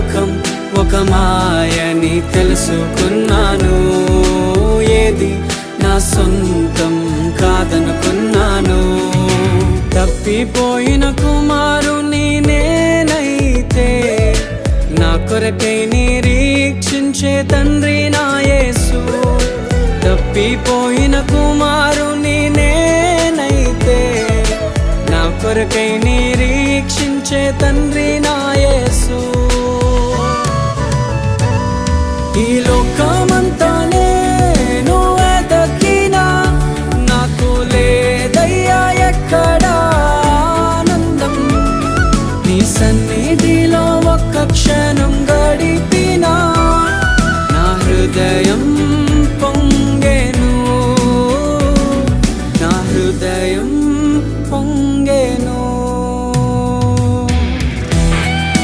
లోకం ఒక మాయని తెలుసుకున్నాను. ఏది నా సొంతం కాదనుకున్నాను. తప్పిపోయిన కుమారుని నేనైతే నా కొరకై నిరీక్షించే తండ్రి నా యేసు. తప్పిపోయిన కుమారుని నేనైతే నా కొరకై నిరీక్షించే తండ్రి నా యేసు.